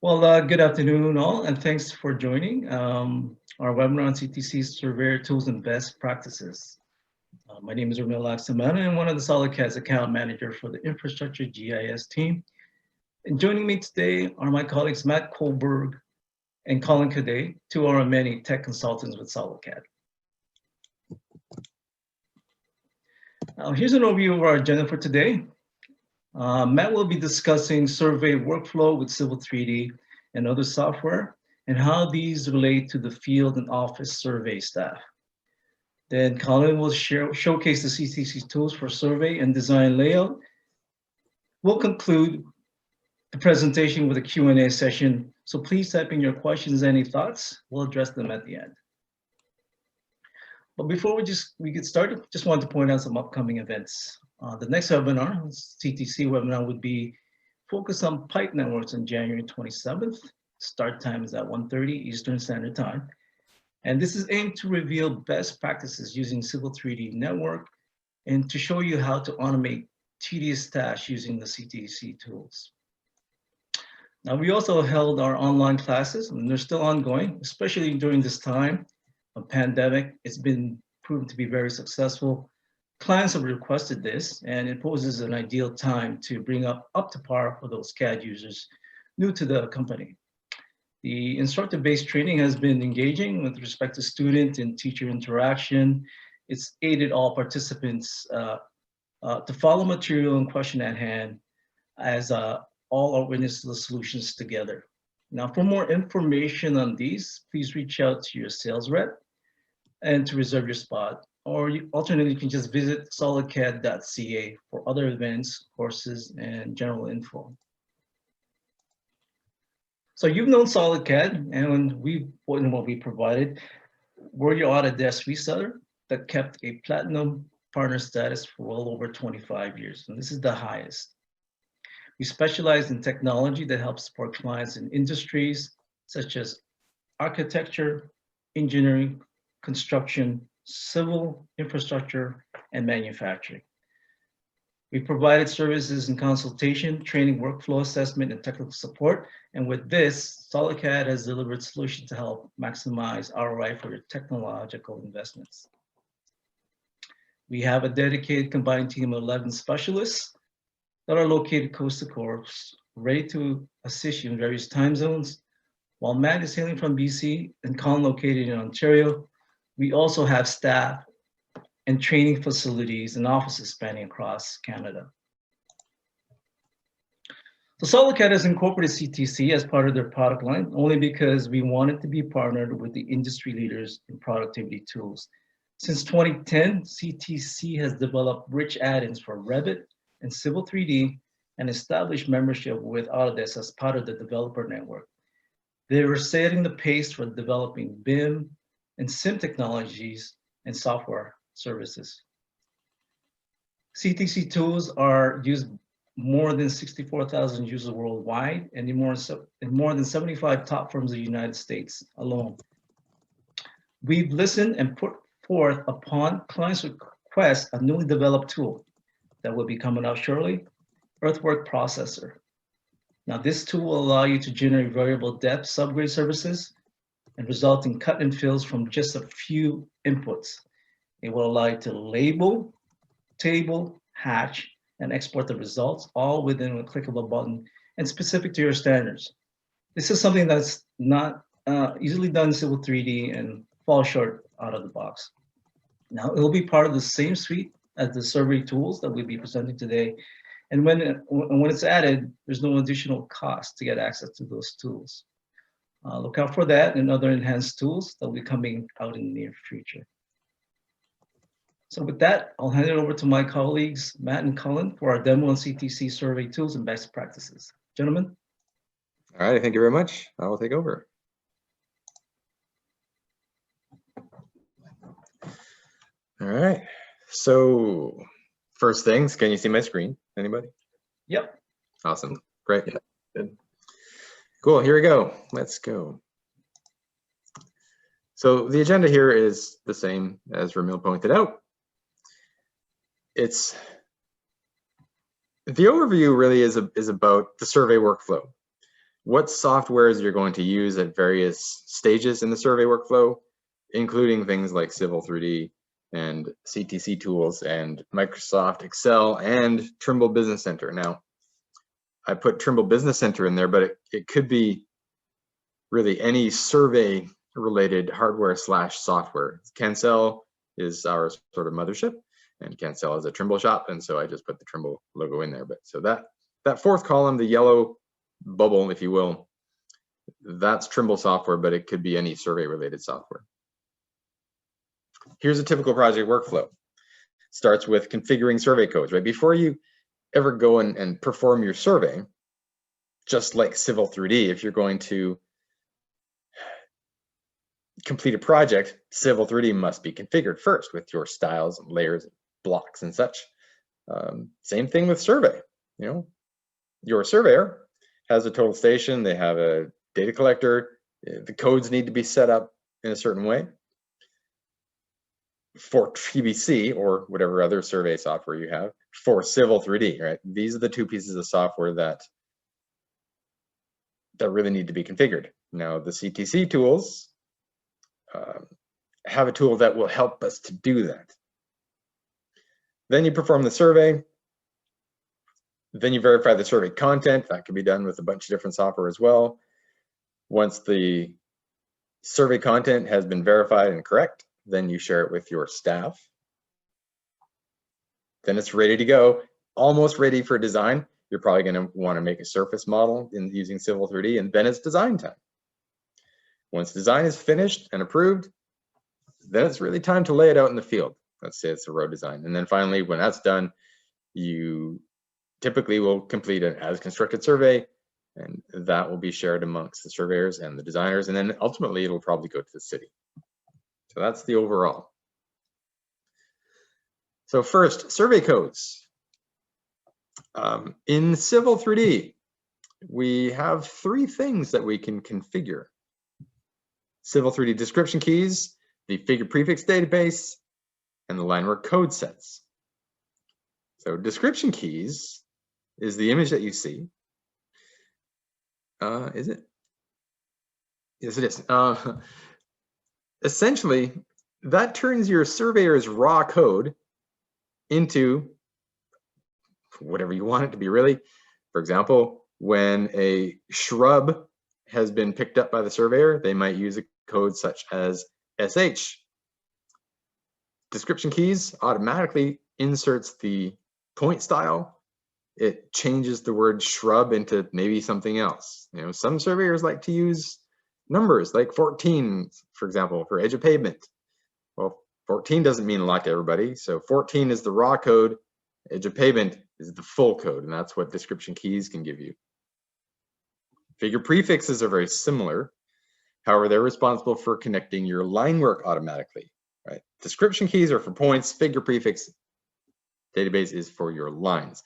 Good afternoon all, and thanks for joining our webinar on CTC Surveyor Tools and Best Practices. My name is Ramil Laksamana, and I'm one of the SolidCAD's account manager for the Infrastructure GIS team. And joining me today are my colleagues Matt Kohlberg and Colin Cadet, two of our many tech consultants with SolidCAD. Now, here's an overview of our agenda for today. Matt will be discussing survey workflow with Civil 3D and other software and how these relate to the field and office survey staff. Then Colin will showcase the CTC tools for survey and design layout. We'll conclude the presentation with a Q&A session. So please type in your questions, any thoughts. We'll address them at the end. But before we get started, just wanted to point out some upcoming events. The next webinar, CTC webinar, would be focused on pipe networks on January 27th. Start time is at 1:30 Eastern Standard Time. And this is aimed to reveal best practices using Civil 3D network and to show you how to automate tedious tasks using the CTC tools. Now, we also held our online classes, and they're still ongoing, especially during this time of pandemic. It's been proven to be very successful. Clients have requested this, and it poses an ideal time to bring up to par for those CAD users new to the company. The instructor-based training has been engaging with respect to student and teacher interaction. It's aided all participants to follow material and question at hand as all are witness the solutions together. Now, for more information on these, please reach out to your sales rep and to reserve your spot. Or alternatively, you can just visit solidcad.ca for other events, courses, and general info. So you've known SolidCAD, and what we provided. We're your Autodesk reseller that kept a platinum partner status for well over 25 years, and this is the highest. We specialize in technology that helps support clients in industries such as architecture, engineering, construction, civil, infrastructure, and manufacturing. We provided services in consultation, training, workflow assessment, and technical support. And with this, SolidCAD has delivered solutions to help maximize ROI for your technological investments. We have a dedicated combined team of 11 specialists that are located coast to coast, ready to assist you in various time zones. While Matt is hailing from BC and Colin located in Ontario, we also have staff and training facilities and offices spanning across Canada. So SolidCAD has incorporated CTC as part of their product line only because we wanted to be partnered with the industry leaders in productivity tools. Since 2010, CTC has developed rich add-ins for Revit and Civil 3D and established membership with Autodesk as part of the developer network. They were setting the pace for developing BIM and SIM technologies and software services. CTC tools are used more than 64,000 users worldwide and in more than 75 top firms in the United States alone. We've listened and put forth upon clients' request a newly developed tool that will be coming out shortly, Earthwork Processor. Now, this tool will allow you to generate variable depth subgrade services and result in cut and fills from just a few inputs. It will allow you to label, table, hatch, and export the results all within a click of a button and specific to your standards. This is something that's not easily done in Civil 3D and falls short out of the box. Now, it will be part of the same suite as the survey tools that we'll be presenting today. And when it's added, there's no additional cost to get access to those tools. Look out for that and other enhanced tools that will be coming out in the near future. So with that, I'll hand it over to my colleagues, Matt and Colin, for our demo on CTC survey tools and best practices. Gentlemen. All right, thank you very much. I will take over. All right, so first things, can you see my screen? Anybody? Yep. Awesome, great. Yeah. Good. Cool, here we go. Let's go. So the agenda here is the same as Ramil pointed out. It's the overview really is about the survey workflow. what softwares you're going to use at various stages in the survey workflow, including things like Civil 3D and CTC Tools and Microsoft Excel and Trimble Business Center. Now, I put Trimble Business Center in there, but it could be really any survey related hardware / software. Cancel is our sort of mothership, and Cancel is a Trimble shop, and so I just put the Trimble logo in there. But so that fourth column, the yellow bubble, if you will, that's Trimble software, but it could be any survey related software. Here's a typical project workflow. Starts with configuring survey codes, right? Before you ever go and perform your survey, just like Civil 3D, if you're going to complete a project, Civil 3D must be configured first with your styles and layers, blocks and such. Same thing with survey. You know, your surveyor has a total station, they have a data collector, the codes need to be set up in a certain way. For TBC or whatever other survey software you have, for Civil 3D, right? These are the two pieces of software that really need to be configured. Now, the CTC tools have a tool that will help us to do that. Then you perform the survey. Then you verify the survey content. That can be done with a bunch of different software as well. Once the survey content has been verified and correct, then you share it with your staff. Then it's ready to go, almost ready for design. You're probably going to want to make a surface model using Civil 3D, and then it's design time. Once design is finished and approved, then it's really time to lay it out in the field. Let's say it's a road design. And then finally, when that's done, you typically will complete an as constructed survey, and that will be shared amongst the surveyors and the designers. And then ultimately, it'll probably go to the city. So that's the overall. So first, survey codes. In Civil 3D, we have three things that we can configure. Civil 3D description keys, the figure prefix database, and the line work code sets. So description keys is the image that you see. Is it? Yes, it is. Essentially, that turns your surveyor's raw code into whatever you want it to be, really. For example, when a shrub has been picked up by the surveyor, they might use a code such as SH. Description keys automatically inserts the point style. It changes the word shrub into maybe something else. You know, some surveyors like to use numbers like 14, for example, for edge of pavement. Well, 14 doesn't mean a lot to everybody. So 14 is the raw code, edge of pavement is the full code, and that's what description keys can give you. Figure prefixes are very similar. However, they're responsible for connecting your line work automatically, right? Description keys are for points, figure prefix database is for your lines.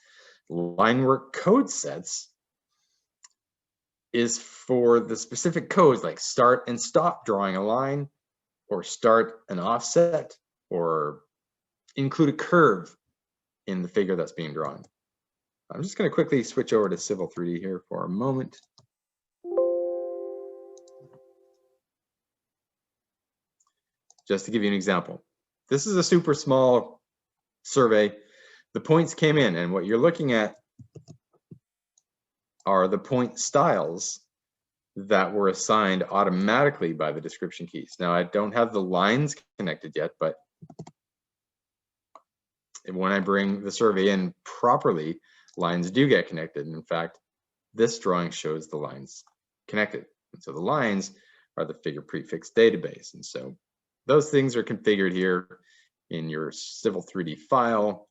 Line work code sets is for the specific codes like start and stop drawing a line, or start an offset, or include a curve in the figure that's being drawn. I'm just going to quickly switch over to Civil 3D here for a moment. Just to give you an example. This is a super small survey. The points came in, and what you're looking at are the point styles that were assigned automatically by the description keys. Now, I don't have the lines connected yet, but when I bring the survey in properly, lines do get connected. And in fact, this drawing shows the lines connected. And so the lines are the figure prefix database. And so those things are configured here in your Civil 3D file.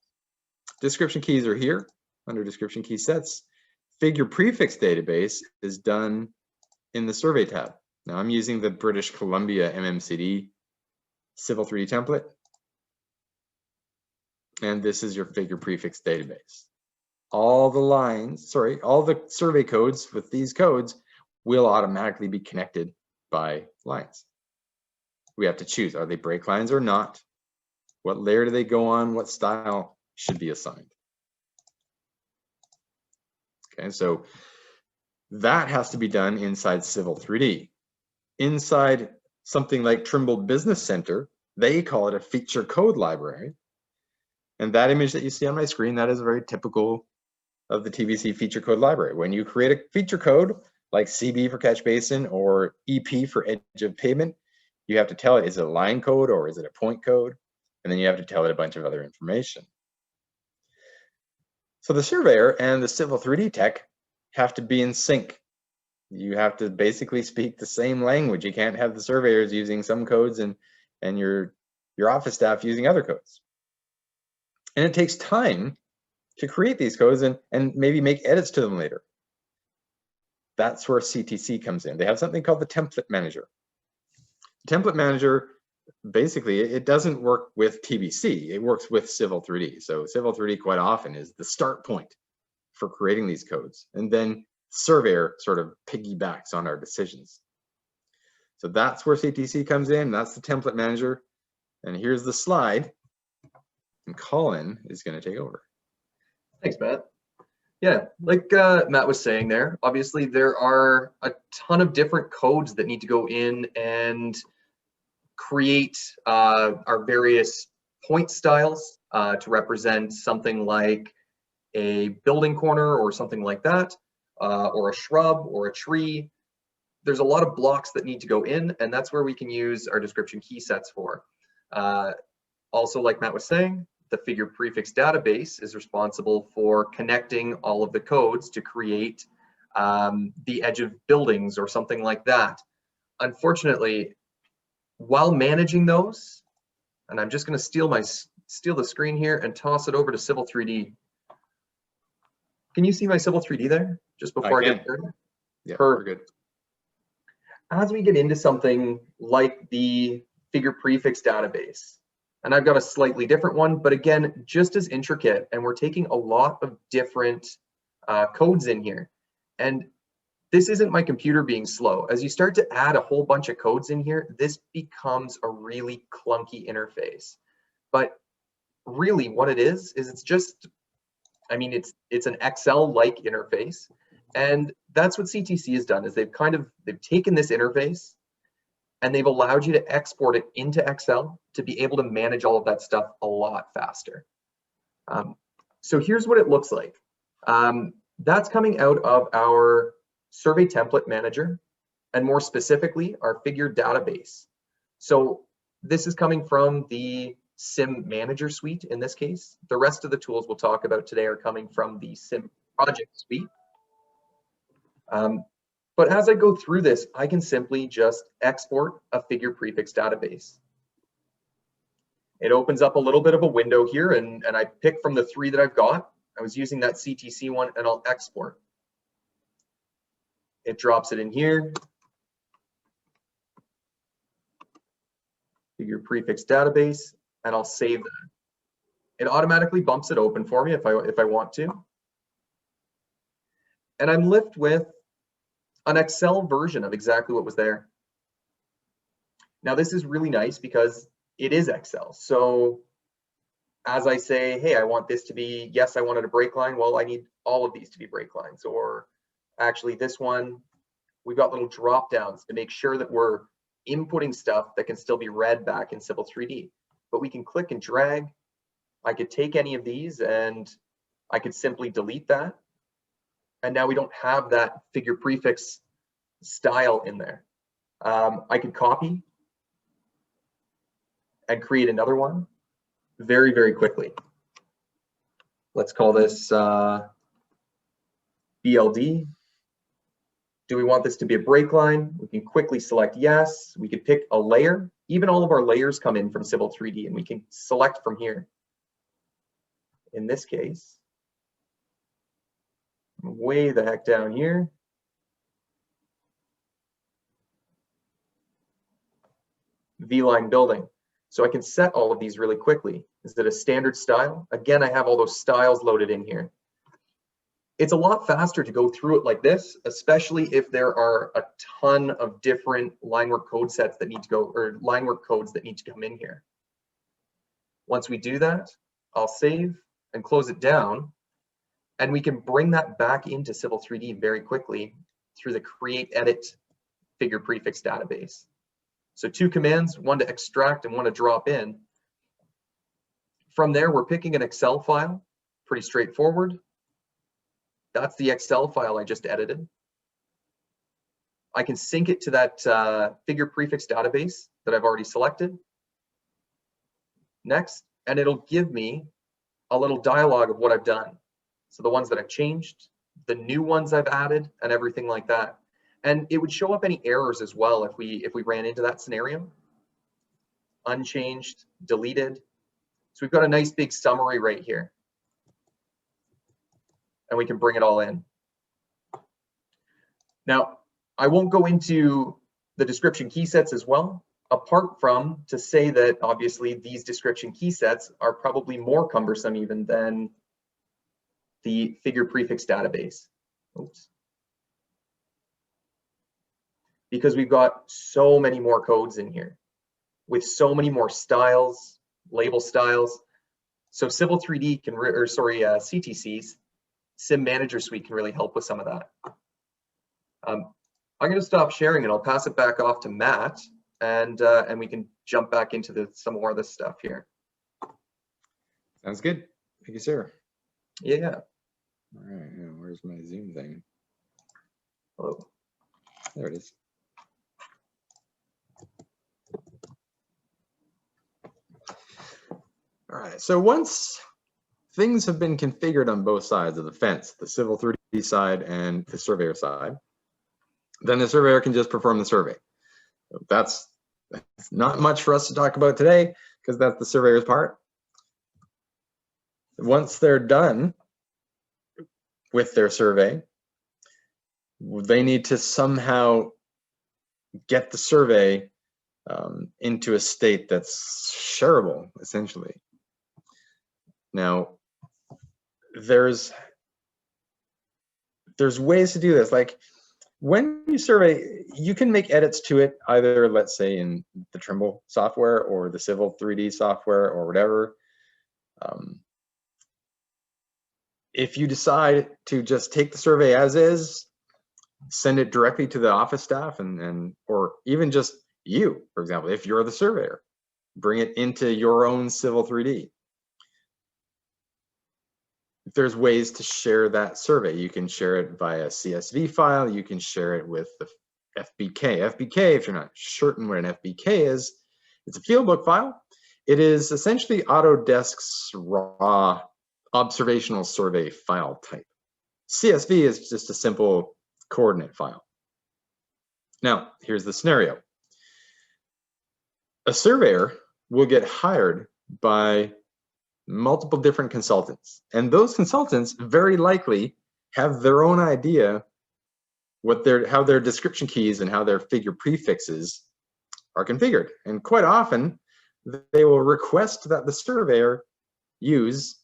Description keys are here under description key sets. Figure prefix database is done in the survey tab. Now I'm using the British Columbia MMCD Civil 3D template. And this is your figure prefix database. All the lines, sorry, all the survey codes with these codes will automatically be connected by lines. We have to choose, are they break lines or not? What layer do they go on? What style should be assigned? Okay, so That has to be done inside Civil 3D. Inside something like Trimble Business Center, they call it a feature code library. And that image that you see on my screen, that is very typical of the TBC feature code library. When you create a feature code, like CB for catch basin or EP for edge of pavement, you have to tell it, is it a line code or is it a point code? And then you have to tell it a bunch of other information. So the surveyor and the Civil 3D tech have to be in sync. You have to basically speak the same language. You can't have the surveyors using some codes and your office staff using other codes. And it takes time to create these codes and maybe make edits to them later. That's where CTC comes in. They have something called the template manager. The template manager, basically, it doesn't work with TBC. It works with Civil 3D. So Civil 3D quite often is the start point for creating these codes. And then Surveyor sort of piggybacks on our decisions. So that's where CTC comes in. That's the template manager. And here's the slide. And Colin is going to take over. Thanks, Matt. Yeah, like Matt was saying there, obviously there are a ton of different codes that need to go in and create our various point styles to represent something like a building corner or something like that, or a shrub or a tree. There's a lot of blocks that need to go in, and that's where we can use our description key sets for. Also, like Matt was saying, the figure prefix database is responsible for connecting all of the codes to create the edge of buildings or something like that. Unfortunately, while managing those, and I'm just going to steal the screen here and toss it over to Civil 3D. Can you see my Civil 3D there? Just before I get started? Yeah, we're good. As we get into something like the figure prefix database, and I've got a slightly different one, but again, just as intricate, and we're taking a lot of different codes in here. And this isn't my computer being slow. As you start to add a whole bunch of codes in here, this becomes a really clunky interface. But really what it is it's just, I mean, it's an Excel-like interface. And that's what CTC has done, is they've taken this interface and they've allowed you to export it into Excel to be able to manage all of that stuff a lot faster. So here's what it looks like. That's coming out of our survey template manager, and more specifically, our figure database. So this is coming from the Sim Manager suite in this case. The rest of the tools we'll talk about today are coming from the Sim Project suite. But as I go through this, I can simply just export a figure prefix database. It opens up a little bit of a window here, and I pick from the 3 that I've got. I was using that CTC one, and I'll export. It drops it in here. Figure prefix database, and I'll save that. It automatically bumps it open for me if I want to. And I'm left with an Excel version of exactly what was there. Now this is really nice because it is Excel. So as I say, hey, I want this to be, yes, I wanted a break line. Well, I need all of these to be break lines. Or actually this one, we've got little drop downs to make sure that we're inputting stuff that can still be read back in Civil 3D. But we can click and drag. I could take any of these and I could simply delete that. And now we don't have that figure prefix style in there. I could copy and create another one very, very quickly. Let's call this BLD. Do we want this to be a break line? We can quickly select yes. We could pick a layer. Even all of our layers come in from Civil 3D, and we can select from here. In this case, way the heck down here. V-line building. So I can set all of these really quickly. Is it a standard style? Again, I have all those styles loaded in here. It's a lot faster to go through it like this, especially if there are a ton of different line work code sets that need to go, or line work codes that need to come in here. Once we do that, I'll save and close it down, and we can bring that back into Civil 3D very quickly through the create edit figure prefix database. So 2 commands, one to extract and one to drop in. From there, we're picking an Excel file, pretty straightforward. That's the Excel file I just edited. I can sync it to that figure prefix database that I've already selected. Next, and it'll give me a little dialogue of what I've done. So the ones that I've changed, the new ones I've added, and everything like that. And it would show up any errors as well if we ran into that scenario. Unchanged, deleted. So we've got a nice big summary right here. And we can bring it all in. Now, I won't go into the description key sets as well, apart from to say that obviously these description key sets are probably more cumbersome even than the figure prefix database. Oops. Because we've got so many more codes in here with so many more styles, label styles. So Civil 3D can, CTC's Sim Manager Suite can really help with some of that. I'm going to stop sharing and I'll pass it back off to Matt, and we can jump back into some more of this stuff here. Sounds good. Thank you, sir. Yeah. All right, now where's my Zoom thing? Hello. There it is. All right, so once things have been configured on both sides of the fence, the Civil 3D side and the Surveyor side, then the Surveyor can just perform the survey. So that's not much for us to talk about today because that's the Surveyor's part. Once they're done with their survey, they need to somehow get the survey into a state that's shareable, essentially. Now, there's ways to do this. Like when you survey, you can make edits to it either, let's say, in the Trimble software or the Civil 3D software or whatever. If you decide to just take the survey as is, send it directly to the office staff or even just you, for example, if you're the surveyor, bring it into your own Civil 3D. There's ways to share that survey. You can share it via CSV file. You can share it with the FBK. FBK, if you're not certain what an FBK is, it's a fieldbook file. It is essentially Autodesk's raw observational survey file type. CSV is just a simple coordinate file. Now, here's the scenario. A surveyor will get hired by multiple different consultants, and those consultants very likely have their own idea how their description keys and how their figure prefixes are configured. And quite often, they will request that the surveyor use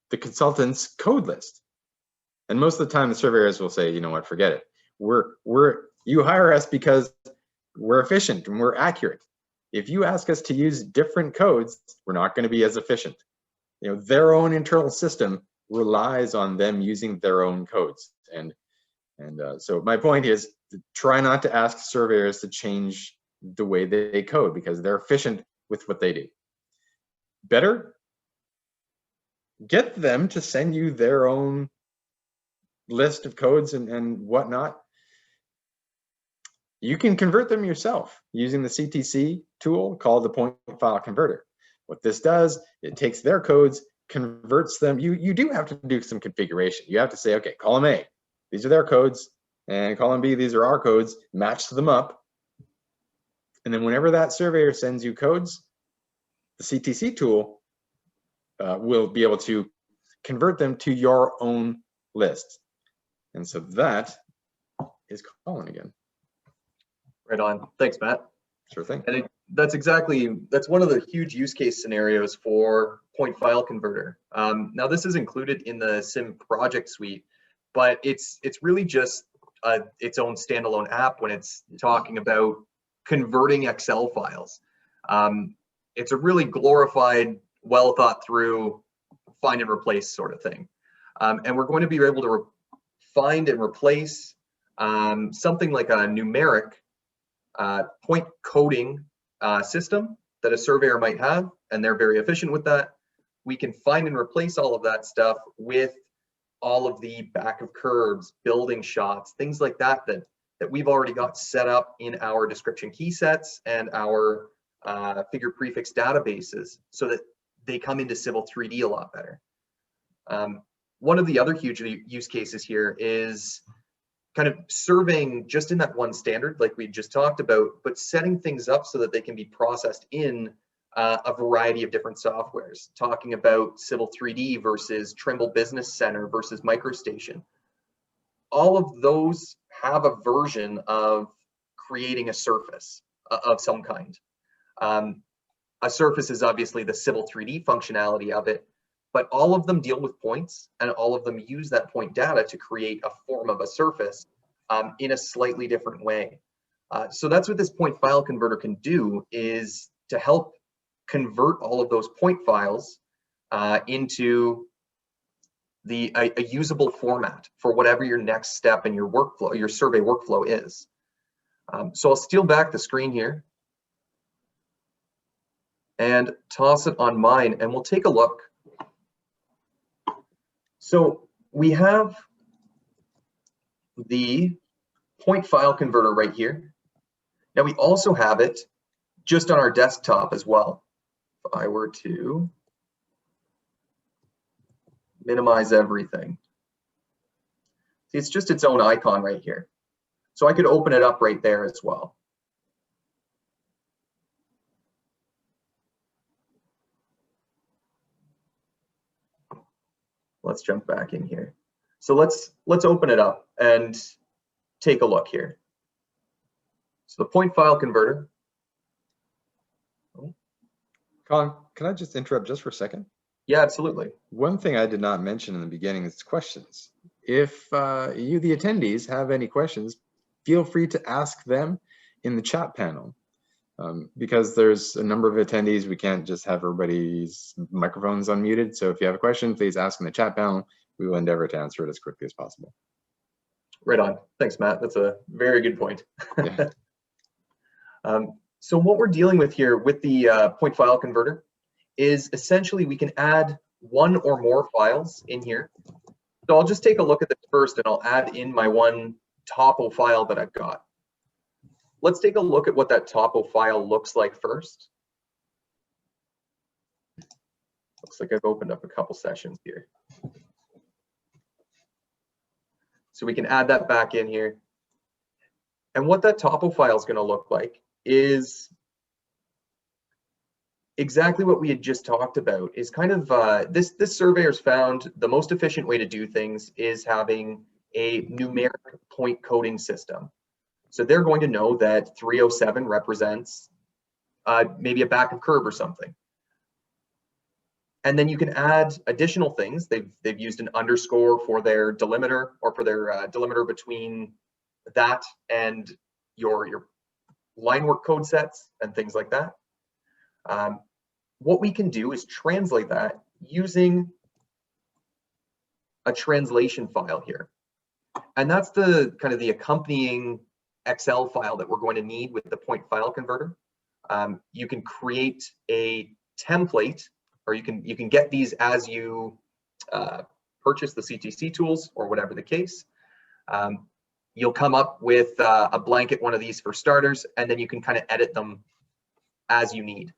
the consultant's code list. And most of the time, the surveyors will say, you know what, forget it. You hire us because we're efficient and we're accurate. If you ask us to use different codes, we're not going to be as efficient. You know, their own internal system relies on them using their own codes. And so my point is, try not to ask surveyors to change the way they code because they're efficient with what they do. Better, get them to send you their own list of codes and whatnot. You can convert them yourself using the CTC tool called the point file converter. What this does, it takes their codes, converts them. You do have to do some configuration. You have to say, okay, column A, these are their codes, and column B, these are our codes, match them up. And then whenever that surveyor sends you codes, the CTC tool will be able to convert them to your own list. And so that is Colin again. Right on. Thanks, Matt. Sure thing. And that's one of the huge use case scenarios for point file converter. Now this is included in the Sim project suite, but it's really just its own standalone app when it's talking about converting Excel files. It's a really glorified, well thought through find and replace sort of thing. And we're going to be able to find and replace something like a numeric point coding system that a surveyor might have, and they're very efficient with that. We can find and replace all of that stuff with all of the back of curbs, building shots, things like that, that we've already got set up in our description key sets and our figure prefix databases, so that they come into Civil 3D a lot better. One of the other huge use cases here is kind of surveying just in that one standard, like we just talked about, but setting things up so that they can be processed in a variety of different softwares, talking about Civil 3D versus Trimble Business Center versus MicroStation. All of those have a version of creating a surface of some kind. A surface is obviously the Civil 3D functionality of it, but all of them deal with points, and all of them use that point data to create a form of a surface in a slightly different way. So that's what this point file converter can do, is to help convert all of those point files into a usable format for whatever your next step in your workflow, your survey workflow is. So I'll steal back the screen here and toss it on mine, and we'll take a look. So we have the point file converter right here. Now we also have it just on our desktop as well. If I were to minimize everything, see, it's just its own icon right here. So I could open it up right there as well. Let's jump back in here. So let's open it up and take a look here. So the point file converter. Colin, can I just interrupt just for a second? Yeah, absolutely. One thing I did not mention in the beginning is questions. If you, the attendees, have any questions, feel free to ask them in the chat panel. Because there's a number of attendees, we can't just have everybody's microphones unmuted. So if you have a question, please ask in the chat panel. We will endeavor to answer it as quickly as possible. Right on. Thanks, Matt. That's a very good point. Yeah. So what we're dealing with here with the point file converter is essentially we can add one or more files in here. So I'll just take a look at this first, and I'll add in my one topo file that I've got. Let's take a look at what that topo file looks like first. Looks like I've opened up a couple sessions here. So we can add that back in here. And what that topo file is going to look like is exactly what we had just talked about. Is kind of this surveyor's found the most efficient way to do things is having a numeric point coding system. So they're going to know that 307 represents maybe a back of curb or something. And then you can add additional things. They've used an underscore for their delimiter, or for their delimiter between that and your line work code sets and things like that. What we can do is translate that using a translation file here. And that's the kind of the accompanying Excel file that we're going to need with the point file converter. You can create a template, or you can get these as you purchase the CTC tools or whatever the case. You'll come up with a blanket one of these for starters, and then you can kind of edit them as you need.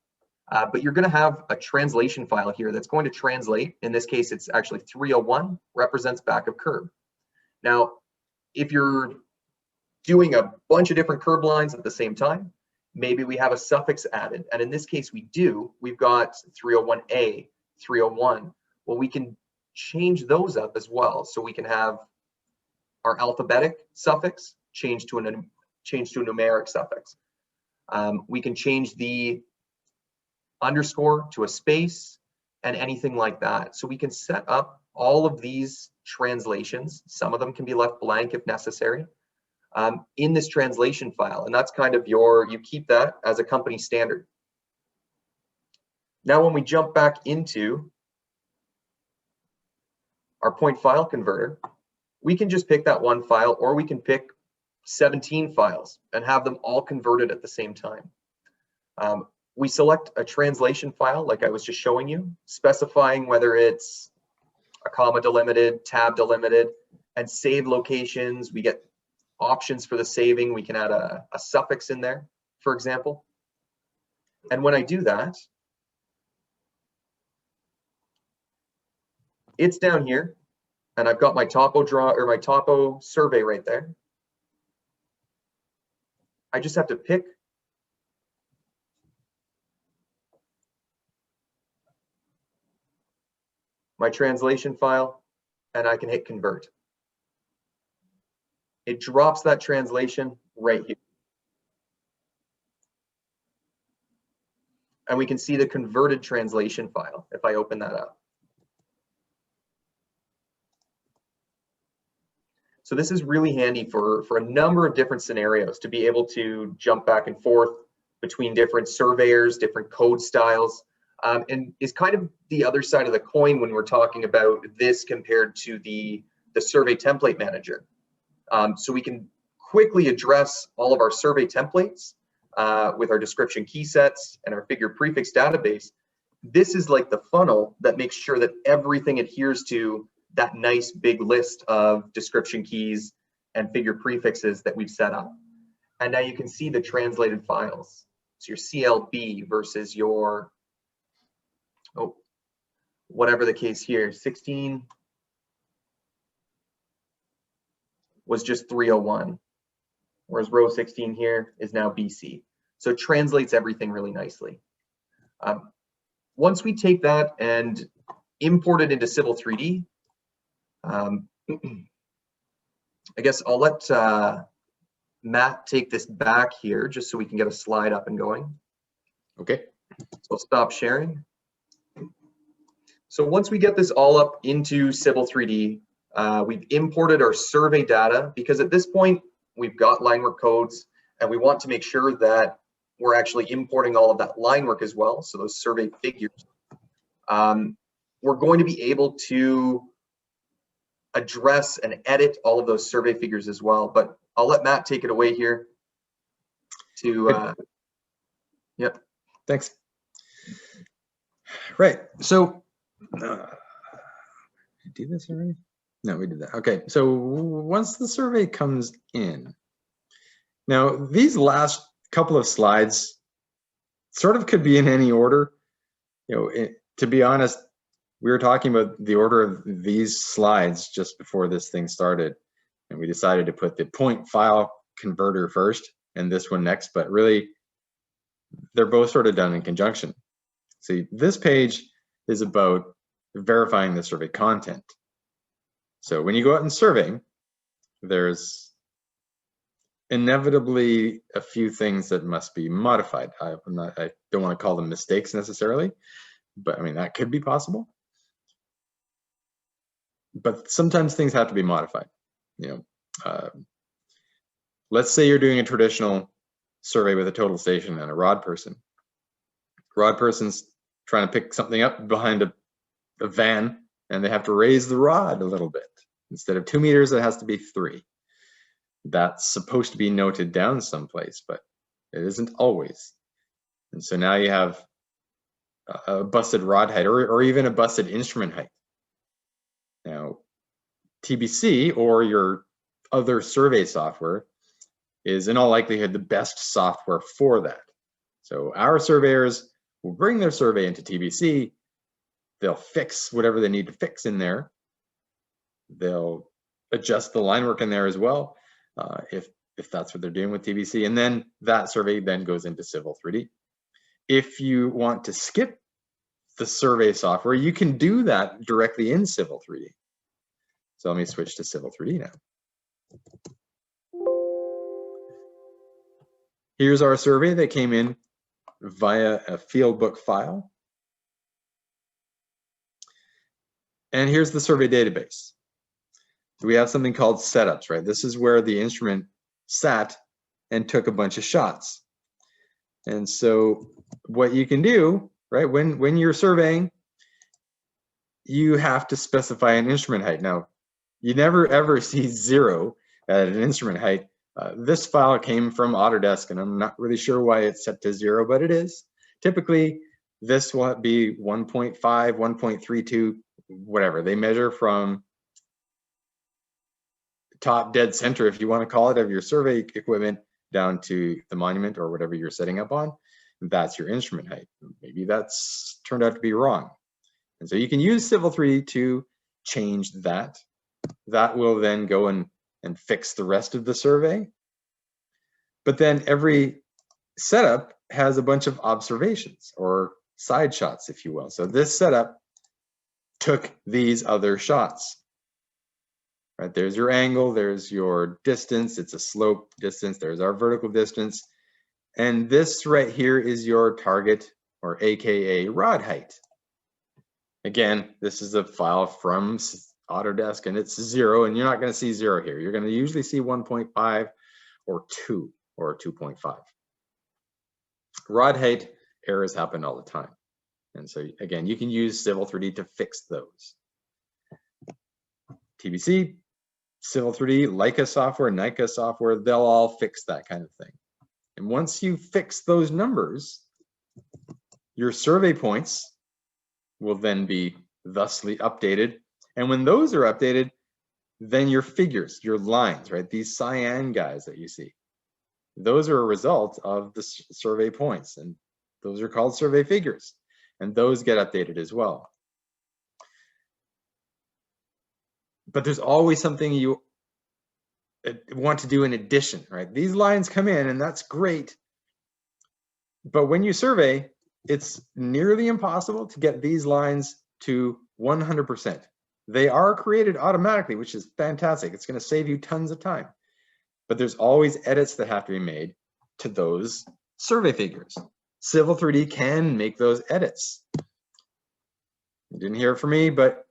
But you're going to have a translation file here that's going to translate. In this case, it's actually 301 represents back of curb. Now, if you're doing a bunch of different curb lines at the same time, maybe we have a suffix added. And in this case, we do. We've got 301A, 301. Well, we can change those up as well. So we can have our alphabetic suffix change to a numeric suffix. We can change the underscore to a space and anything like that. So we can set up all of these translations. Some of them can be left blank if necessary, in this translation file. And that's kind of you keep that as a company standard. Now, when we jump back into our point file converter, we can just pick that one file, or we can pick 17 files and have them all converted at the same time. We select a translation file like I was just showing you, specifying whether it's a comma delimited, tab delimited, and save locations. We get options for the saving. We can add a suffix in there, for example. And when I do that, it's down here, and I've got my topo draw or my topo survey right there. I just have to pick my translation file, and I can hit convert. It drops that translation right here. And we can see the converted translation file if I open that up. So this is really handy for a number of different scenarios to be able to jump back and forth between different surveyors, different code styles, and is kind of the other side of the coin when we're talking about this compared to the survey template manager. So we can quickly address all of our survey templates with our description key sets and our figure prefix database. This is like the funnel that makes sure that everything adheres to that nice big list of description keys and figure prefixes that we've set up. And now you can see the translated files. So your CLB versus your, whatever the case here, 16 was just 301, whereas row 16 here is now BC. So it translates everything really nicely. Once we take that and import it into Civil 3D, I guess I'll let Matt take this back here just so we can get a slide up and going. Okay. So I'll stop sharing. So once we get this all up into Civil 3D, we've imported our survey data because at this point we've got line work codes and we want to make sure that we're actually importing all of that line work as well. So those survey figures. We're going to be able to address and edit all of those survey figures as well, but I'll let Matt take it away here to, yep. Thanks. Right, so, do this already? No, we did that. Okay, so once the survey comes in, now these last couple of slides sort of could be in any order. You know, to be honest, we were talking about the order of these slides just before this thing started, and we decided to put the point file converter first and this one next, but really they're both sort of done in conjunction. See, this page is about verifying the survey content. So when you go out and survey, there's inevitably a few things that must be modified. I don't want to call them mistakes necessarily, but I mean, that could be possible. But sometimes things have to be modified. You know, let's say you're doing a traditional survey with a total station and a rod person. Rod person's trying to pick something up behind a van, and they have to raise the rod a little bit. Instead of 2 meters, it has to be 3. That's supposed to be noted down someplace, but it isn't always. And so now you have a busted rod height or even a busted instrument height. Now, TBC or your other survey software is in all likelihood the best software for that. So our surveyors will bring their survey into TBC. They'll fix whatever they need to fix in there. They'll adjust the line work in there as well, if that's what they're doing with TBC. And then that survey then goes into Civil 3D. If you want to skip the survey software, you can do that directly in Civil 3D. So let me switch to Civil 3D now. Here's our survey that came in via a fieldbook file. And here's the survey database. We have something called setups, right? This is where the instrument sat and took a bunch of shots. And so what you can do, right, when you're surveying, you have to specify an instrument height. Now, you never ever see 0 at an instrument height This file came from Autodesk, and I'm not really sure why it's set to 0, but it is. Typically, this will be 1.5, 1.32, whatever. They measure from top dead center, if you want to call it, of your survey equipment down to the monument or whatever you're setting up on. That's your instrument height. Maybe that's turned out to be wrong. And so you can use Civil 3D to change that. That will then go and fix the rest of the survey. But then every setup has a bunch of observations or side shots, if you will. So this setup took these other shots. Right, there's your angle, there's your distance, it's a slope distance, there's our vertical distance. And this right here is your target, or AKA rod height. Again, this is a file from Autodesk and it's 0, and you're not going to see 0 here. You're going to usually see 1.5 or 2 or 2.5. Rod height errors happen all the time. And so again, you can use Civil 3D to fix those. TBC, Civil 3D, Leica software, NICA software, they'll all fix that kind of thing. And once you fix those numbers, your survey points will then be thusly updated. And when those are updated, then your figures, your lines, right? These cyan guys that you see, those are a result of the survey points, and those are called survey figures, and those get updated as well. But there's always something you want to do in addition, right? These lines come in and that's great. But when you survey, it's nearly impossible to get these lines to 100%. They are created automatically, which is fantastic. It's going to save you tons of time. But there's always edits that have to be made to those survey figures. Civil 3D can make those edits. You didn't hear it from me, but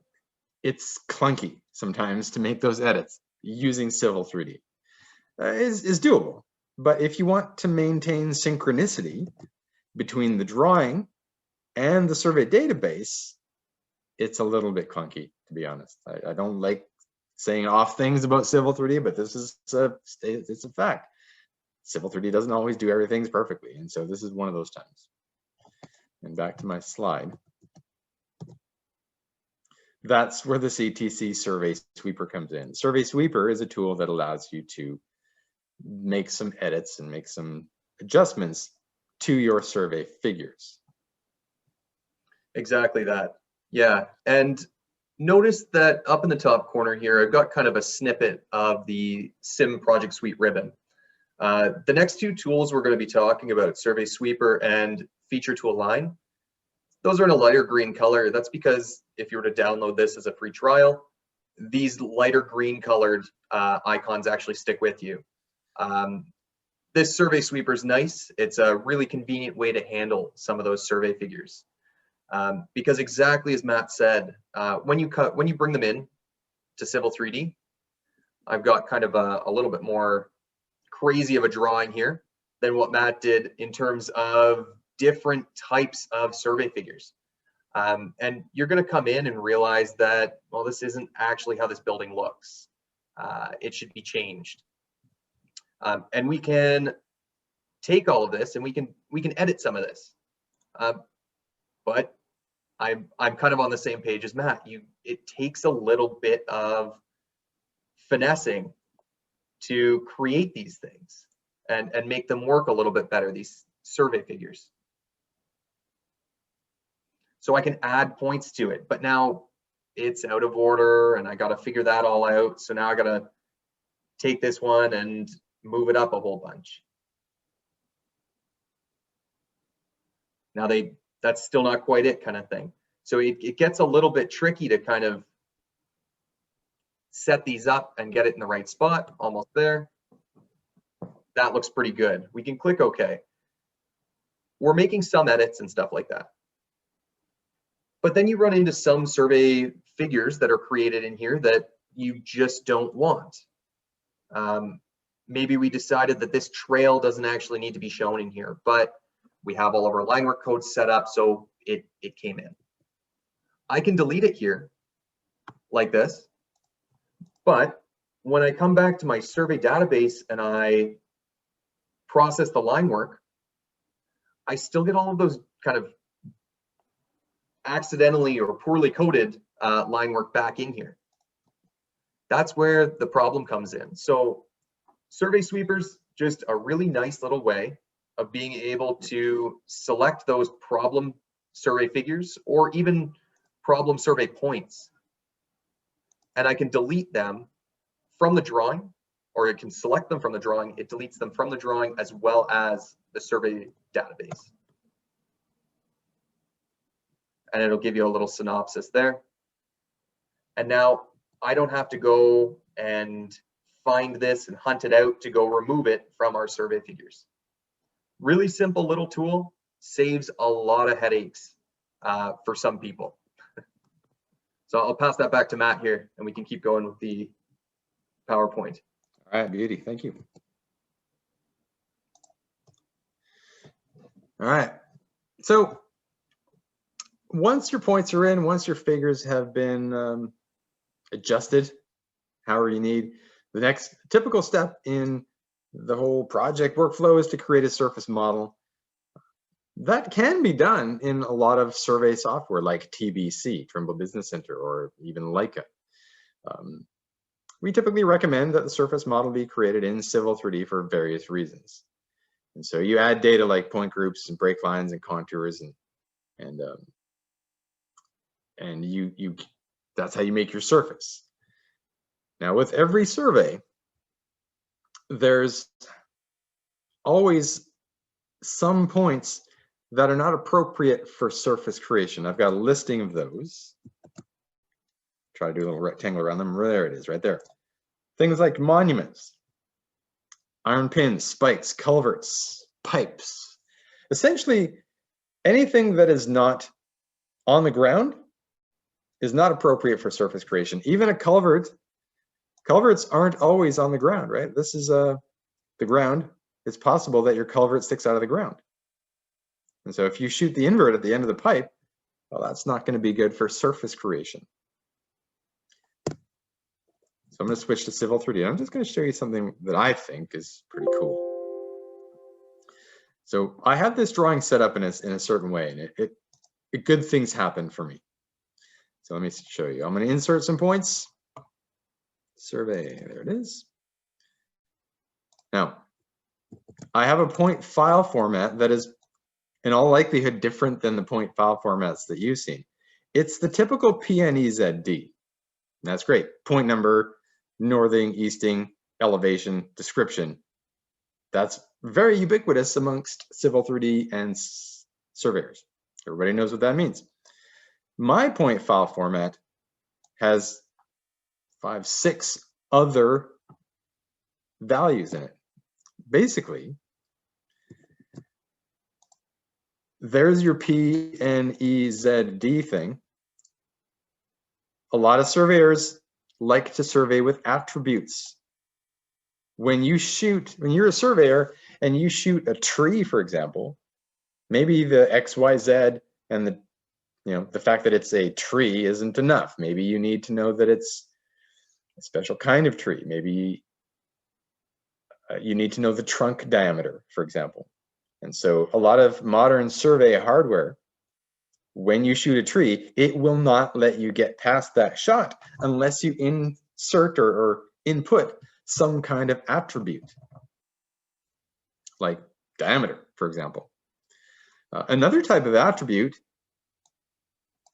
it's clunky sometimes to make those edits using Civil 3D. Is doable. But if you want to maintain synchronicity between the drawing and the survey database, it's a little bit clunky, to be honest. I don't like saying off things about Civil 3D, but this is it's a fact. Civil 3D doesn't always do everything perfectly, and so this is one of those times. And back to my slide. That's where the CTC Survey Sweeper comes in. Survey Sweeper is a tool that allows you to make some edits and make some adjustments to your survey figures. Exactly that. Yeah, and notice that up in the top corner here, I've got kind of a snippet of the Sim Project Suite ribbon. The next two tools we're going to be talking about, Survey Sweeper and Feature to Align, those are in a lighter green color. That's because if you were to download this as a free trial, these lighter green colored icons actually stick with you. This Survey Sweeper is nice. It's a really convenient way to handle some of those survey figures. Because exactly as Matt said, when you bring them in to Civil 3D, I've got kind of a little bit more crazy of a drawing here than what Matt did in terms of different types of survey figures. And you're going to come in and realize that, well, this isn't actually how this building looks. It should be changed. And we can take all of this and we can edit some of this. But I'm kind of on the same page as Matt. It takes a little bit of finessing to create these things and make them work a little bit better, these survey figures. So I can add points to it, but now it's out of order and I got to figure that all out. So now I got to take this one and move it up a whole bunch. Now that's still not quite it, kind of thing. So it gets a little bit tricky to kind of set these up and get it in the right spot. Almost there. That looks pretty good. We can click OK. We're making some edits and stuff like that. But then you run into some survey figures that are created in here that you just don't want. Maybe we decided that this trail doesn't actually need to be shown in here, but we have all of our line work codes set up, so it came in. I can delete it here like this, but when I come back to my survey database and I process the line work, I still get all of those kind of accidentally or poorly coded line work back in here. That's where the problem comes in. So survey sweepers, just a really nice little way of being able to select those problem survey figures or even problem survey points. And I can delete them from the drawing, or it can select them from the drawing. It deletes them from the drawing as well as the survey database. And it'll give you a little synopsis there. And now I don't have to go and find this and hunt it out to go remove it from our survey figures. Really simple little tool, saves a lot of headaches for some people. So I'll pass that back to Matt here and we can keep going with the PowerPoint. All right, beauty, thank you. All right, so once your points are in, once your figures have been adjusted however you need, the next typical step in the whole project workflow is to create a surface model. That can be done in a lot of survey software like TBC, Trimble Business Center, or even Leica. We typically recommend that the surface model be created in Civil 3D for various reasons. And so you add data like point groups and break lines and contours, and that's how you make your surface. Now with every survey, there's always some points that are not appropriate for surface creation. I've got a listing of those. Try to do a little rectangle around them. There it is, right there. Things like monuments, iron pins, spikes, culverts, pipes. Essentially, anything that is not on the ground is not appropriate for surface creation. Even a culvert, culverts aren't always on the ground, right? This is the ground. It's possible that your culvert sticks out of the ground. And so if you shoot the invert at the end of the pipe, well, that's not going to be good for surface creation. So I'm going to switch to Civil 3D. I'm just going to show you something that I think is pretty cool. So I have this drawing set up in a certain way, and good things happen for me. So let me show you. I'm going to insert some points. Survey, there it is. Now, I have a point file format that is in all likelihood different than the point file formats that you've seen. It's the typical PNEZD. That's great. Point number, northing, easting, elevation, description. That's very ubiquitous amongst Civil 3D and surveyors. Everybody knows what that means. My point file format has 5, 6 other values in it. Basically, there's your PNEZD thing. A lot of surveyors like to survey with attributes. When you're a surveyor and you shoot a tree, for example, maybe the XYZ and the fact that it's a tree isn't enough. Maybe you need to know that it's a special kind of tree. Maybe you need to know the trunk diameter, for example. And so a lot of modern survey hardware, when you shoot a tree, it will not let you get past that shot unless you insert or input some kind of attribute, like diameter, for example. Another type of attribute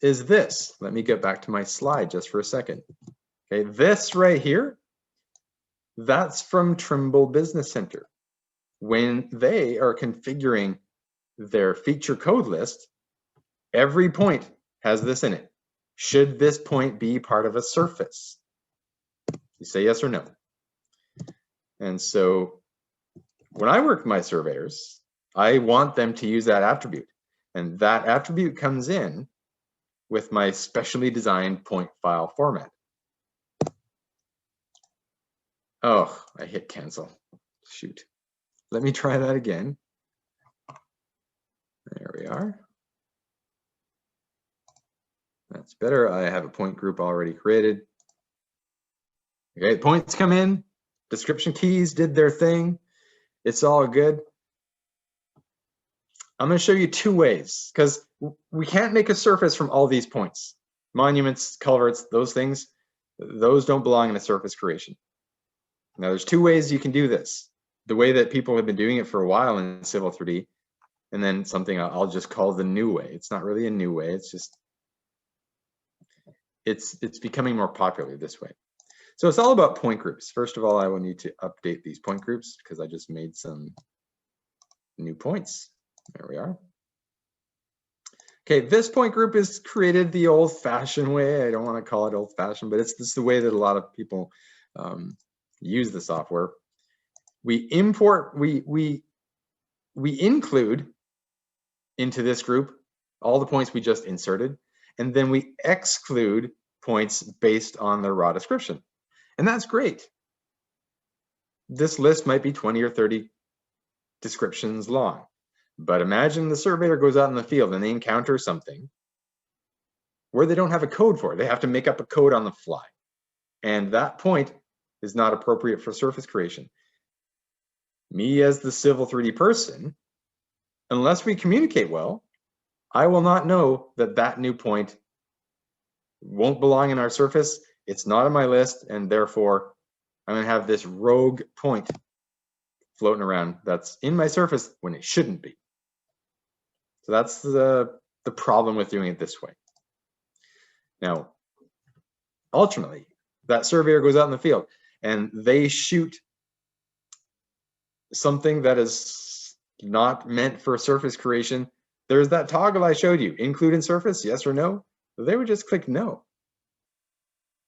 is this. Let me get back to my slide just for a second. Okay, this right here, that's from Trimble Business Center. When they are configuring their feature code list, every point has this in it. Should this point be part of a surface? You say yes or no. And so when I work with my surveyors, I want them to use that attribute. And that attribute comes in with my specially designed point file format. Oh, I hit cancel. Shoot. Let me try that again. There we are. That's better. I have a point group already created. Okay, points come in, description keys did their thing. It's all good. I'm going to show you two ways, because we can't make a surface from all these points. Monuments, culverts, those things, those don't belong in a surface creation. Now there's two ways you can do this. The way that people have been doing it for a while in Civil 3D, and then something I'll just call the new way. It's not really a new way, it's just, it's becoming more popular this way. So it's all about point groups. First of all, I will need to update these point groups because I just made some new points. There we are. Okay, this point group is created the old-fashioned way. I don't want to call it old-fashioned, but it's the way that a lot of people use the software. We include into this group all the points we just inserted, and then we exclude points based on their raw description. And that's great. This list might be 20 or 30 descriptions long. But imagine the surveyor goes out in the field and they encounter something where they don't have a code for it. They have to make up a code on the fly. And that point is not appropriate for surface creation. Me as the Civil 3D person, unless we communicate well, I will not know that that new point won't belong in our surface. It's not on my list, and therefore I'm going to have this rogue point floating around that's in my surface when it shouldn't be. So that's the problem with doing it this way. Now, ultimately, that surveyor goes out in the field and they shoot something that is not meant for surface creation. There's that toggle I showed you, include in surface, yes or no. They would just click no.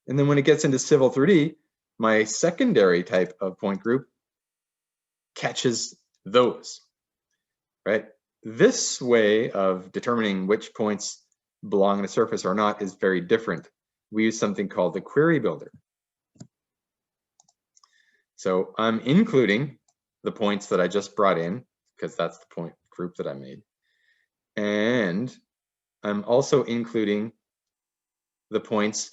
And then when it gets into Civil 3D, my secondary type of point group catches those, right? This way of determining which points belong in a surface or not is very different. We use something called the query builder. So I'm including the points that I just brought in, because that's the point group that I made. And I'm also including the points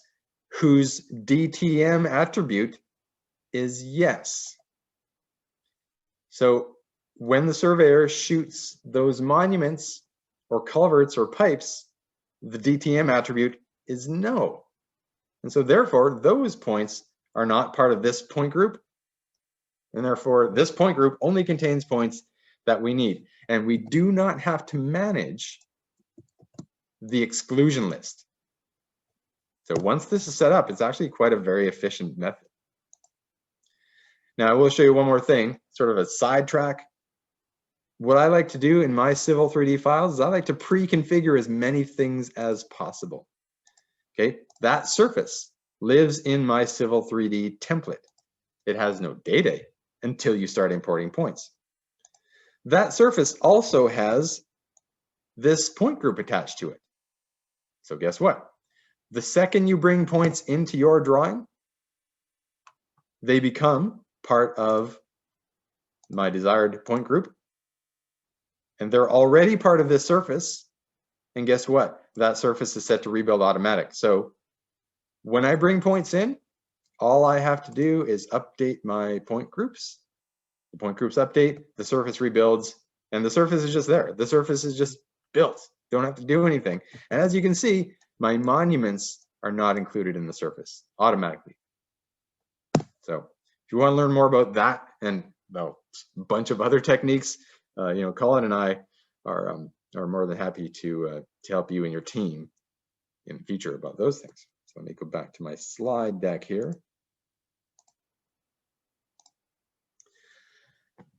whose DTM attribute is yes. So when the surveyor shoots those monuments or culverts or pipes, the DTM attribute is no. And so therefore, those points are not part of this point group. And therefore, this point group only contains points that we need. And we do not have to manage the exclusion list. So once this is set up, it's actually quite a very efficient method. Now I will show you one more thing, sort of a sidetrack. What I like to do in my Civil 3D files is I like to pre-configure as many things as possible. Okay, that surface lives in my Civil 3D template. It has no data until you start importing points. That surface also has this point group attached to it. So guess what? The second you bring points into your drawing, they become part of my desired point group. And they're already part of this surface. And guess what? That surface is set to rebuild automatic. So when I bring points in, all I have to do is update my point groups. The point groups update, the surface rebuilds, and the surface is just there. The surface is just built. Don't have to do anything. And as you can see, my monuments are not included in the surface automatically. So if you want to learn more about that and a bunch of other techniques, Colin and I are more than happy to help you and your team in the future about those things. So let me go back to my slide deck here.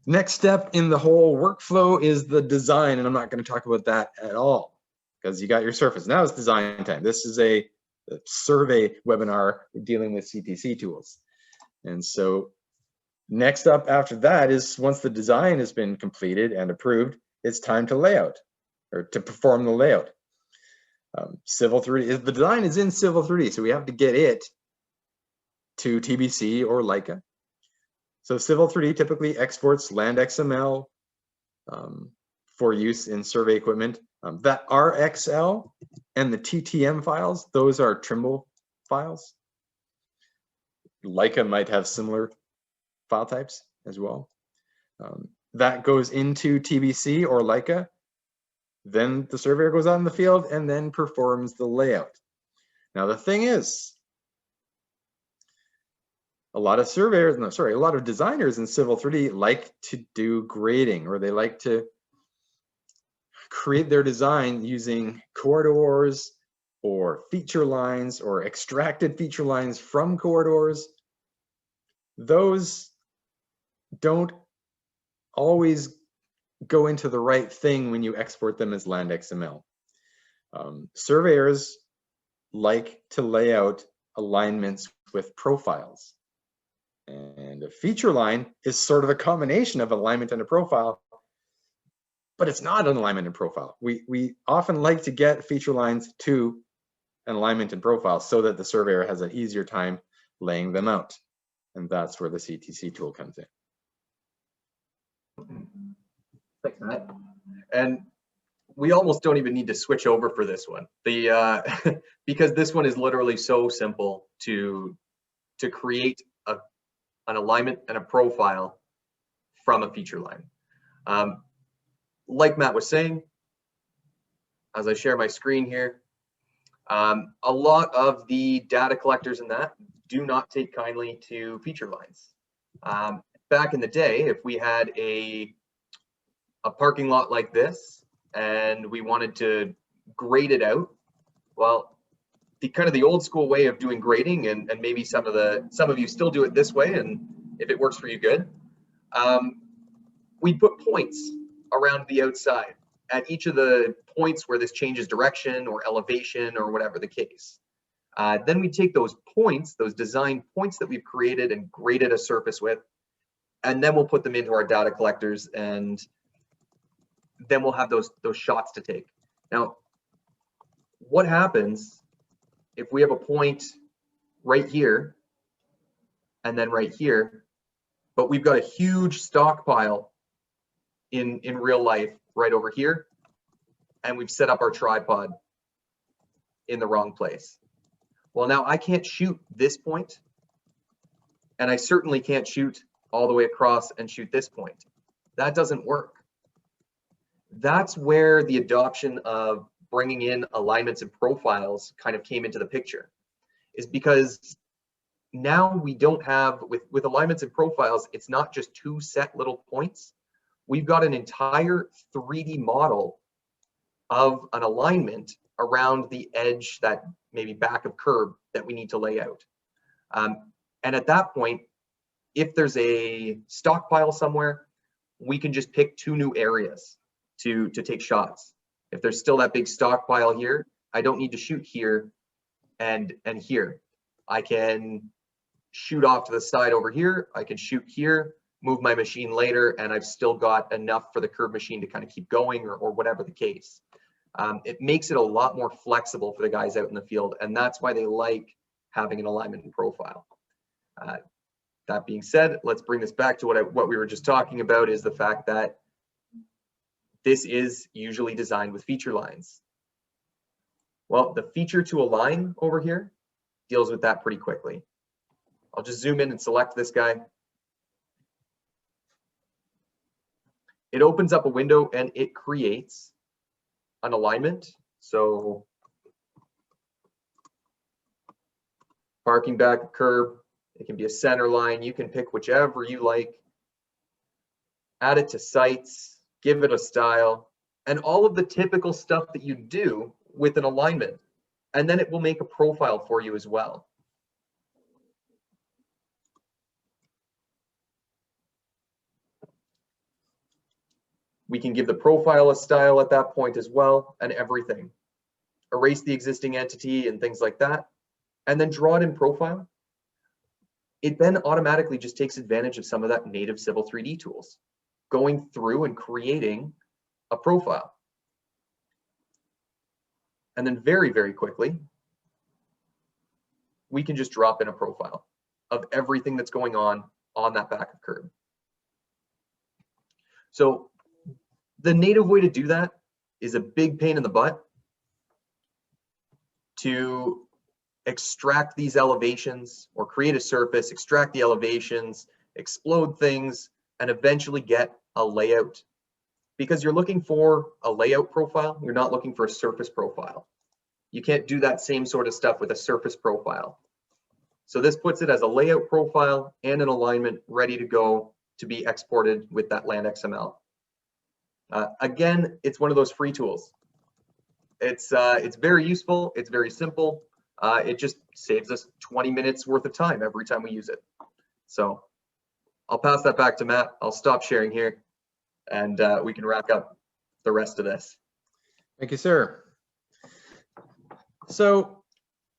Next step in the whole workflow is the design, and I'm not going to talk about that at all because you got your surface. Now it's design time. This is a survey webinar dealing with CTC tools. And so next up after that is, once the design has been completed and approved, it's time to layout or to perform the layout. Civil 3D, the design is in Civil 3D, so we have to get it to TBC or Leica. So Civil 3D typically exports land XML for use in survey equipment. That RXL and the TTM files, those are Trimble files. Leica might have similar file types as well. That goes into TBC or Leica. Then the surveyor goes out in the field and then performs the layout. Now the thing is, a lot of surveyors, no, sorry, a lot of designers in Civil 3D like to do grading, or they like to create their design using corridors or feature lines or extracted feature lines from corridors. Those don't always go into the right thing when you export them as land XML. Surveyors like to lay out alignments with profiles. And a feature line is sort of a combination of alignment and a profile, but it's not an alignment and profile. We often like to get feature lines to an alignment and profile so that the surveyor has an easier time laying them out. And that's where the CTC tool comes in. Thanks, Matt. And we almost don't even need to switch over for this one. Because this one is literally so simple to create an alignment and a profile from a feature line. Like Matt was saying, as I share my screen here, a lot of the data collectors in that do not take kindly to feature lines. Back in the day, if we had a parking lot like this and we wanted to grade it out, well, the old school way of doing grading, and maybe some of you still do it this way, and if it works for you, good. We put points around the outside at each of the points where this changes direction or elevation or whatever the case. Then we take those points, those design points that we've created and graded a surface with, and then we'll put them into our data collectors, and then we'll have those shots to take. Now, what happens if we have a point right here and then right here, but we've got a huge stockpile in real life right over here, and we've set up our tripod in the wrong place? Well, now I can't shoot this point, and I certainly can't shoot all the way across and shoot this point. That doesn't work. That's where the adoption of bringing in alignments and profiles kind of came into the picture, is because now we don't have, with alignments and profiles, it's not just two set little points. We've got an entire 3D model of an alignment around the edge, that maybe back of curb that we need to lay out. And at that point, if there's a stockpile somewhere, we can just pick two new areas to take shots. If there's still that big stockpile here, I don't need to shoot here and here. I can shoot off to the side over here. I can shoot here, move my machine later, and I've still got enough for the curve machine to kind of keep going, or whatever the case. It makes it a lot more flexible for the guys out in the field, and that's why they like having an alignment and profile. That being said, let's bring this back to what we were just talking about, is the fact that this is usually designed with feature lines. Well, the feature to align over here deals with that pretty quickly. I'll just zoom in and select this guy. It opens up a window and it creates an alignment. So parking back a curb, it can be a center line. You can pick whichever you like. Add it to sites, give it a style, and all of the typical stuff that you do with an alignment. And then it will make a profile for you as well. We can give the profile a style at that point as well, and everything. Erase the existing entity and things like that, and then draw it in profile. It then automatically just takes advantage of some of that native Civil 3D tools, going through and creating a profile. And then very, very quickly, we can just drop in a profile of everything that's going on that back of curb. So the native way to do that is a big pain in the butt to extract these elevations or create a surface, extract the elevations, explode things, and eventually get a layout. Because you're looking for a layout profile, you're not looking for a surface profile. You can't do that same sort of stuff with a surface profile. So this puts it as a layout profile and an alignment ready to go to be exported with that land XML. Again, it's one of those free tools. It's very useful. It's very simple. It just saves us 20 minutes worth of time every time we use it. So I'll pass that back to Matt. I'll stop sharing here, and we can wrap up the rest of this. Thank you, sir. So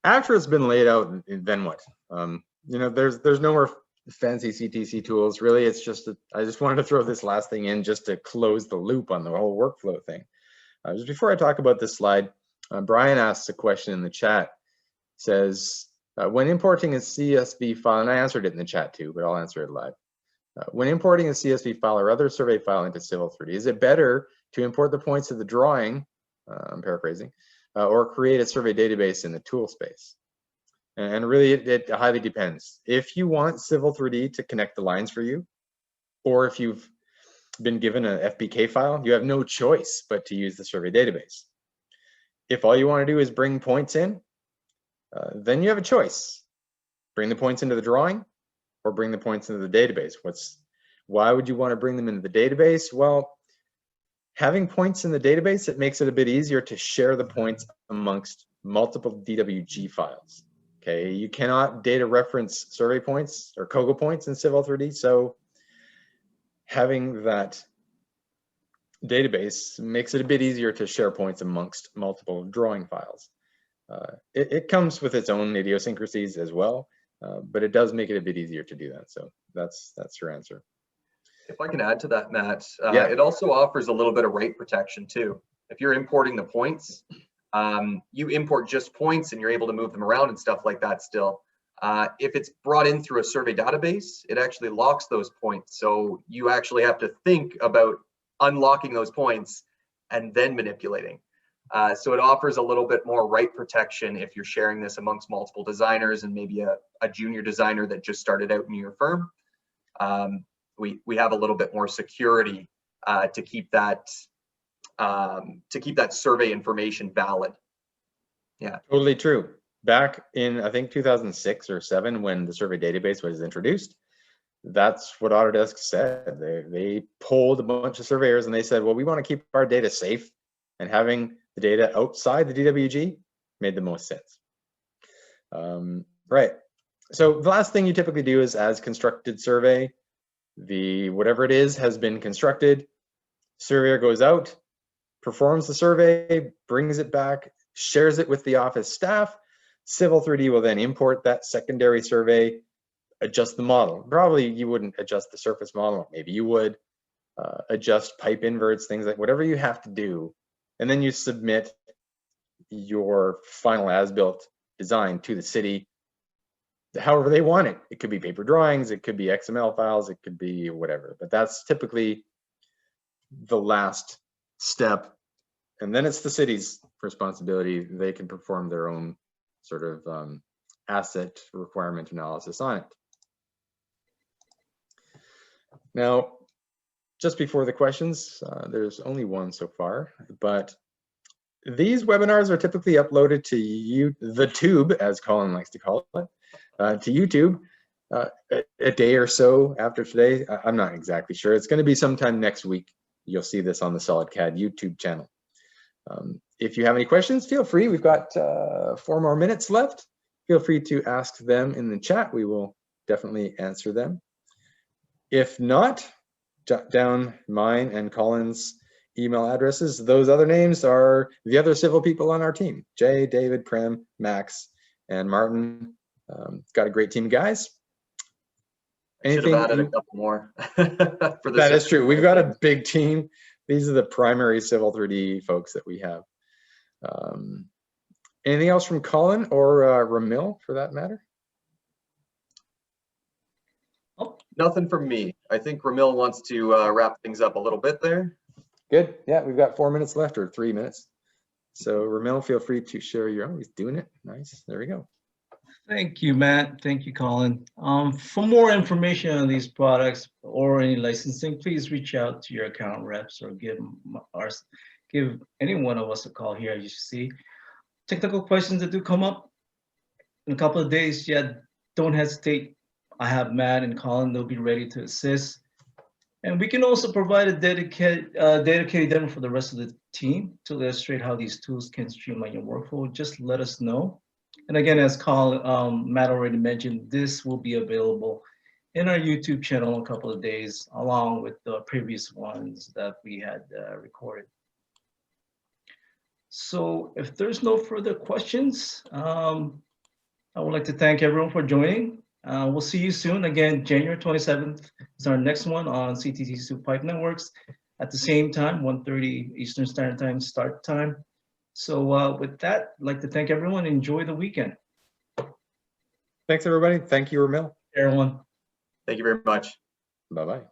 after it's been laid out, then what? You know, there's no more fancy CTC tools. Really, it's just I just wanted to throw this last thing in just to close the loop on the whole workflow thing. Just before I talk about this slide, Brian asks a question in the chat. Says, when importing a CSV file, and I answered it in the chat too, but I'll answer it live. When importing a CSV file or other survey file into Civil 3D, is it better to import the points of the drawing, I'm paraphrasing, or create a survey database in the tool space? And really, it highly depends. If you want Civil 3D to connect the lines for you, or if you've been given an FBK file, you have no choice but to use the survey database. If all you want to do is bring points in, then you have a choice. Bring the points into the drawing or bring the points into the database. Why would you want to bring them into the database? Well, having points in the database, it makes it a bit easier to share the points amongst multiple DWG files. Okay, you cannot data reference survey points or COGO points in Civil 3D, so having that database makes it a bit easier to share points amongst multiple drawing files. It comes with its own idiosyncrasies as well, but it does make it a bit easier to do that. So that's your answer. If I can add to that, Matt, Yeah. It also offers a little bit of rate protection too. If you're importing the points, you import just points and you're able to move them around and stuff like that still. If it's brought in through a survey database, it actually locks those points. So you actually have to think about unlocking those points and then manipulating. So it offers a little bit more right protection if you're sharing this amongst multiple designers and maybe a junior designer that just started out in your firm. We have a little bit more security to keep that survey information valid. Yeah, Totally true. Back in, I think, 2006 or 7, when the survey database was introduced, that's what Autodesk said. They polled a bunch of surveyors and they said, well, we want to keep our data safe, and having the data outside the DWG made the most sense. Right. So the last thing you typically do is, as constructed survey, whatever it is has been constructed. Surveyor goes out, performs the survey, brings it back, shares it with the office staff. Civil 3D will then import that secondary survey, adjust the model. Probably you wouldn't adjust the surface model, maybe you would adjust pipe inverts, things like whatever you have to do. And then you submit your final as-built design to the city, however they want it. It could be paper drawings, it could be XML files, it could be whatever, but that's typically the last step. And then it's the city's responsibility. They can perform their own sort of asset requirement analysis on it. Now, just before the questions, there's only one so far, but these webinars are typically uploaded to the tube, as Colin likes to call it, to YouTube a day or so after today. I'm not exactly sure. It's going to be sometime next week. You'll see this on the SolidCAD YouTube channel. If you have any questions, feel free. We've got 4 more minutes left. Feel free to ask them in the chat. We will definitely answer them. If not, jot down mine and Colin's email addresses. Those other names are the other civil people on our team: Jay, David, Prem, Max, and Martin. Got a great team of guys. Should have added a couple more. That is true. We've got a big team. These are the primary Civil 3D folks that we have. Anything else from Colin or Ramil, for that matter? Nothing from me. I think Ramil wants to wrap things up a little bit there. Good. Yeah, we've got 4 minutes left, or 3 minutes. So Ramil, feel free to share your own. He's doing it. Nice. There we go. Thank you, Matt. Thank you, Colin. For more information on these products or any licensing, please reach out to your account reps or give any one of us a call here, as you see. Technical questions that do come up in a couple of days, yeah, don't hesitate. I have Matt and Colin, they'll be ready to assist. And we can also provide a dedicated demo for the rest of the team to illustrate how these tools can streamline your workflow. Just let us know. And again, as Matt already mentioned, this will be available in our YouTube channel in a couple of days, along with the previous ones that we had recorded. So if there's no further questions, I would like to thank everyone for joining. We'll see you soon. Again, January 27th is our next one on CTC Pipe Networks at the same time, 1:30 Eastern Standard Time start time. So with that, I'd like to thank everyone. Enjoy the weekend. Thanks, everybody. Thank you, Ramil. Everyone. Thank you very much. Bye-bye.